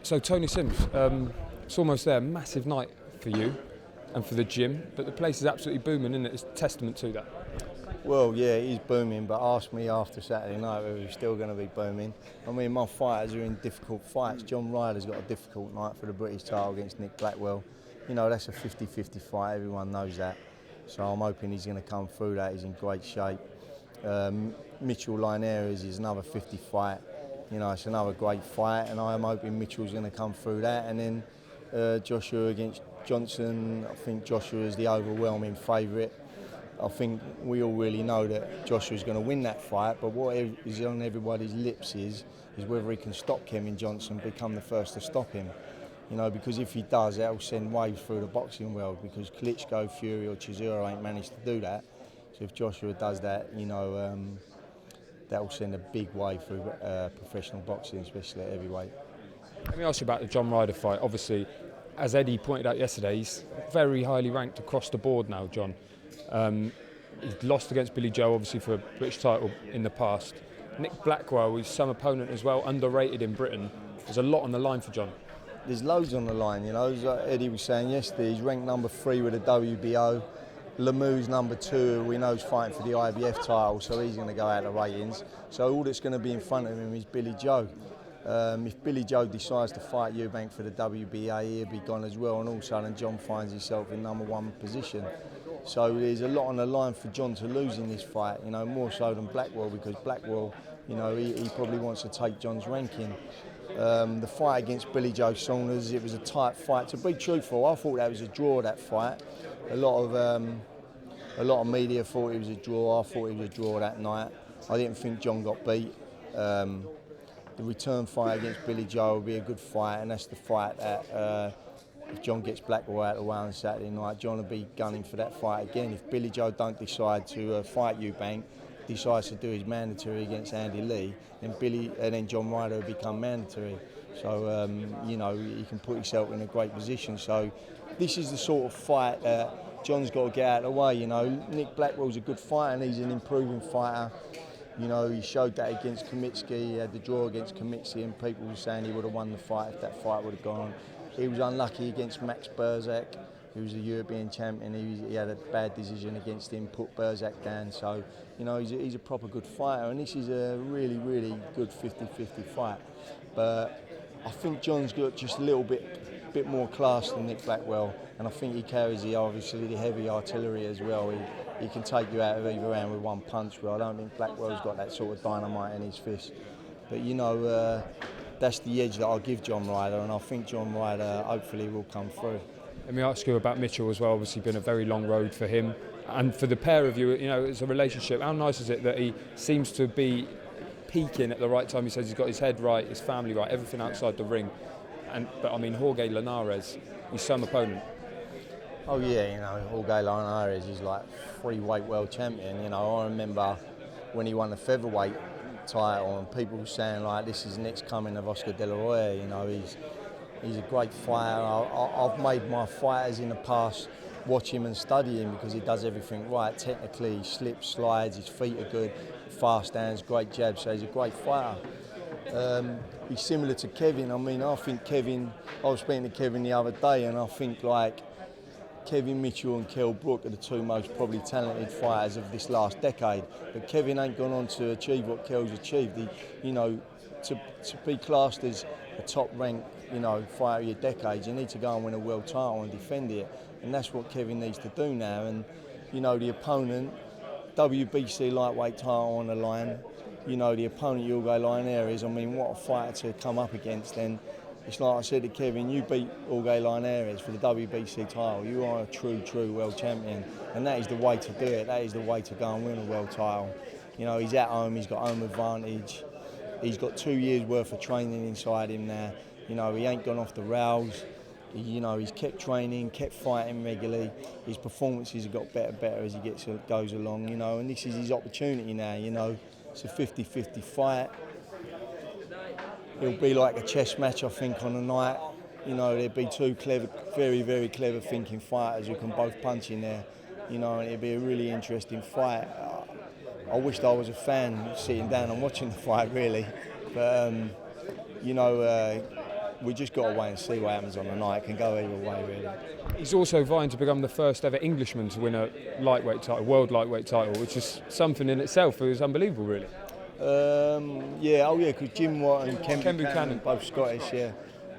So Tony Sims, it's almost there. Massive night for you and for the gym, but the place is absolutely booming, isn't it? It's a testament to that. Well, yeah, it is booming, but ask me after Saturday night whether it's still going to be booming. I mean, my fighters are in difficult fights. John Ryder's got a difficult night for the British title against Nick Blackwell. You know, that's a 50-50 fight, everyone knows that. So I'm hoping he's going to come through that, he's in great shape. Mitchell Linares is another 50 fight. You know, it's another great fight, and I'm hoping Mitchell's going to come through that. And then Joshua against Johnson, I think Joshua is the overwhelming favourite. I think we all really know that Joshua's going to win that fight, but what is on everybody's lips is whether he can stop Kevin Johnson, become the first to stop him. You know, because if he does, that'll send waves through the boxing world, because Klitschko, Fury or Chisora ain't managed to do that. So if Joshua does that, you know, that will send a big wave through professional boxing, especially at heavyweight. Let me ask you about the John Ryder fight. Obviously, as Eddie pointed out yesterday, he's very highly ranked across the board now, John. He's lost against Billy Joe, obviously, for a British title in the past. Nick Blackwell, he's some opponent as well, underrated in Britain. There's a lot on the line for John. There's loads on the line, you know. As Eddie was saying yesterday, he's ranked number 3 with the WBO. Lemoo's number 2, we know, is fighting for the IBF title, so he's going to go out of ratings. So all that's going to be in front of him is Billy Joe. If Billy Joe decides to fight Eubank for the WBA, he'll be gone as well, and all of a sudden John finds himself in number 1 position. So there's a lot on the line for John to lose in this fight, you know, more so than Blackwell, because Blackwell, you know, he probably wants to take John's ranking. The fight against Billy Joe Saunders, it was a tight fight. To be truthful, I thought that was a draw, that fight. A lot of media thought it was a draw. I thought it was a draw that night. I didn't think John got beat. The return fight against Billy Joe will be a good fight, and that's the fight that if John gets Blackwell out of the way on Saturday night, John will be gunning for that fight again. If Billy Joe don't decide to fight Eubank, decides to do his mandatory against Andy Lee, then John Ryder will become mandatory. So you know, he can put himself in a great position. So this is the sort of fight that John's got to get out of the way. You know, Nick Blackwell's a good fighter and he's an improving fighter. You know, he showed that against Kamitsky. He had the draw against Kamitsky, and people were saying he would have won the fight if that fight would have gone on. He was unlucky against Max Berzak, who was a European champion. He had a bad decision against him, put Berzak down. So, you know, he's a proper good fighter, and this is a really, really good 50-50 fight. But I think John's got just a little bit more class than Nick Blackwell, and I think he carries obviously the heavy artillery as well. He can take you out of either hand with one punch. Well, I don't think Blackwell's got that sort of dynamite in his fist. But you know, that's the edge that I'll give John Ryder, and I think John Ryder hopefully will come through. Let me ask you about Mitchell as well. Obviously, been a very long road for him, and for the pair of you, you know, it's a relationship. How nice is it that he seems to be peaking at the right time? He says he's got his head right, his family right, everything outside the ring. But I mean, Jorge Linares, he's some opponent. Oh yeah, you know, Jorge Linares is like 3-weight world champion. You know, I remember when he won the featherweight title, and people were saying like, this is the next coming of Oscar De La Hoya. You know, he's a great fighter. I've made my fighters in the past watch him and study him because he does everything right. Technically, he slips, slides, his feet are good, fast hands, great jab, so he's a great fighter. He's similar to Kevin. I mean, I was speaking to Kevin the other day, and I think like Kevin Mitchell and Kell Brook are the two most probably talented fighters of this last decade. But Kevin ain't gone on to achieve what Kell's achieved. You know, to be classed as a top-ranked, you know, fighter of your decade, you need to go and win a world title and defend it. And that's what Kevin needs to do now. And, you know, the opponent, WBC lightweight title on the line, you know, the opponent Jorge Linares, I mean, what a fighter to come up against. And it's like I said to Kevin, you beat Jorge Linares for the WBC title, you are a true world champion. And that is the way to do it. That is the way to go and win a world title. You know, he's at home, he's got home advantage. He's got 2 years worth of training inside him now. You know, he ain't gone off the rails. You know, he's kept training, kept fighting regularly. His performances have got better as he goes along, you know, and this is his opportunity now, you know. It's a 50-50 fight. It'll be like a chess match, I think, on the night. You know, there'll be two clever, very clever thinking fighters who can both punch in there, you know, and it'll be a really interesting fight. I wished I was a fan sitting down and watching the fight, really. But, you know, we just got to wait and see what happens on the night. It can go either way, really. He's also vying to become the first ever Englishman to win a lightweight title, world lightweight title, which is something in itself. It was unbelievable, really. Because Jim Watt and Ken Buchanan, both Scottish, yeah.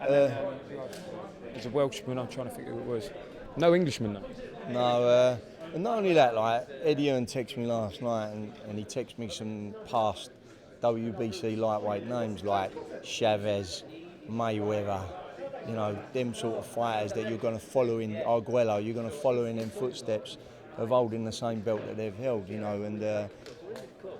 There's a Welshman, I'm trying to think who it was. No Englishman, though. No, and not only that, like Eddie Hearn texted me last night and he texted me some past WBC lightweight names like Chavez, Mayweather, you know, them sort of fighters that you're going to follow in, Arguello, you're going to follow in them footsteps of holding the same belt that they've held, you know, and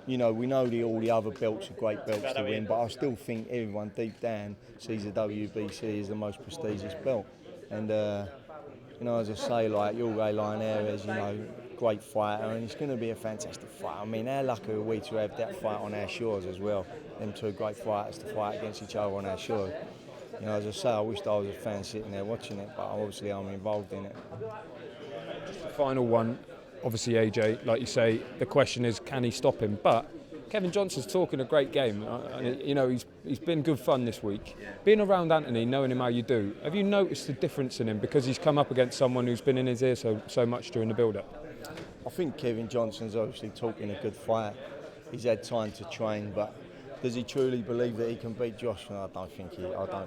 you know, we know all the other belts are great belts to win, but I still think everyone deep down sees the WBC as the most prestigious belt. And, you know, as I say, like, Jorge Linares, you know, great fighter, and it's going to be a fantastic fight. I mean, how lucky are we to have that fight on our shores as well? Them two great fighters to fight against each other on our shores. You know, as I say, I wished I was a fan sitting there watching it, but obviously I'm involved in it. Just the final one. Obviously, AJ, like you say, the question is, can he stop him? But Kevin Johnson's talking a great game. And, you know, he's been good fun this week. Being around Anthony, knowing him how you do, have you noticed the difference in him because he's come up against someone who's been in his ear so much during the build-up? I think Kevin Johnson's obviously talking a good fight. He's had time to train, but does he truly believe that he can beat Josh? No, I don't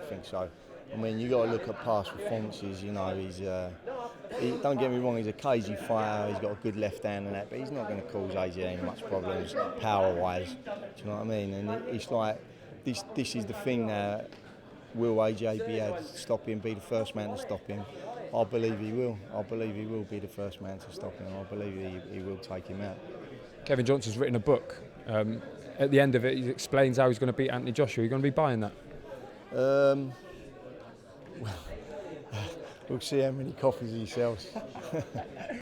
think so. I mean, you got to look at past performances. You know, don't get me wrong, he's a cagey fighter. He's got a good left hand and that, but he's not going to cause AJ much problems power-wise. Do you know what I mean? And it's like this is the thing now. Will AJ be able to stop him? Be the first man to stop him? I believe he will. I believe he will be the first man to stop him. I believe he will take him out. Kevin Johnson's written a book. At the end of it, he explains how he's going to beat Anthony Joshua. Are you going to be buying that? Well, we'll see how many copies he sells.